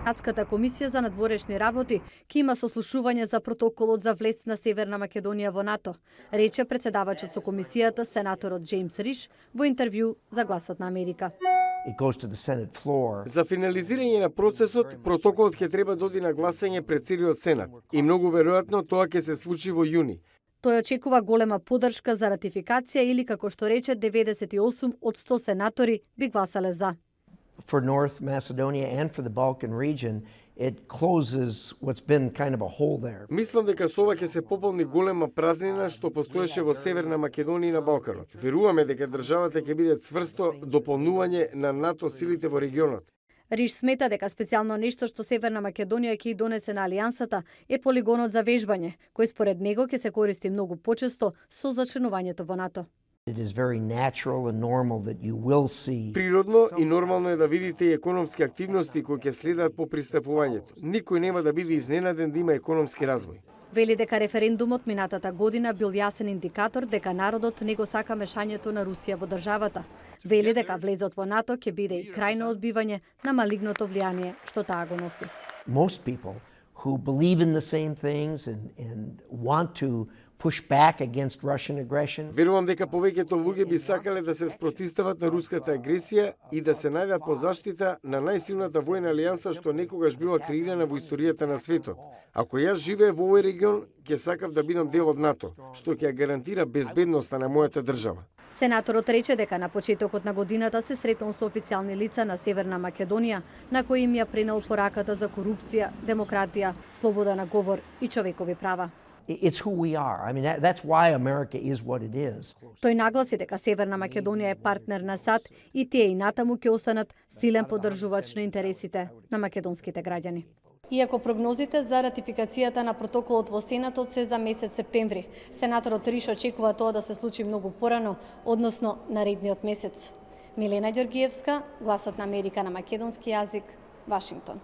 Сенатската комисија за надворешни работи ќе има сослушување за протоколот за влез на Северна Македонија во НАТО, рече председавачот со комисијата сенаторот Джеймс Риш во интервју за Гласот на Америка. За финализирање на процесот, протоколот ќе треба да оди на гласање пред целиот Сенат и многу веројатно тоа ќе се случи во јуни. Тој очекува голема поддршка за ратификација или, како што рече, 98 од 100 сенатори би гласале за. For North Macedonia and for the Balkan region, it closes what's been kind of a hole there. Мислам дека со ова ќе се пополни голема празнина што постоеше во Северна Македонија и на Балканот. Веруваме дека државата ќе биде цврсто дополнување на НАТО силите во регионот. Риш смета дека специјално нешто што Северна Македонија ќе донесе на алијансата е полигонот за вежбање, кој според него ќе се користи многу почесто со зачленувањето во НАТО. Природно и нормално е да видите и економски активности кои ќе следат по пристапувањето. Никој нема да биде изненаден да има економски развој. Вели дека референдумот минатата година бил јасен индикатор дека народот не го сака мешањето на Русија во државата. Вели дека влезот во НАТО ќе биде и крајно одбивање на малигното влијание што таа го носи. Most people who believe in the same things and want to push back against Russian aggression. Верувам дека повеќето луѓе би сакале да се спротивстават на руската агресија и да се најдат по заштита на најсилната војна алијанса што некогаш била креирана во историјата на светот. Ако јас живеев во овој регион, ќе сакав да бидам дел од НАТО, што ќе гарантира безбедноста на мојата држава. Сенаторот рече дека на почетокот на годината се сретнал со официјални лица на Северна Македонија, на кои им ја пренел пораката за корупција, демократија, слобода на говор и човекови права. It's who we are. I mean, that's why America is what it is. Тој нагласи дека Северна Македонија е партнер на САД и тие и натаму ќе останат силен поддржувач на интересите на македонските граѓани. Иако прогнозите за ратификацијата на протоколот во Сенатот се за месец септември, сенаторот Риш очекува тоа да се случи многу порано, односно наредниот месец. Милена Ѓоргиевска, Гласот на Америка на македонски јазик, Вашингтон.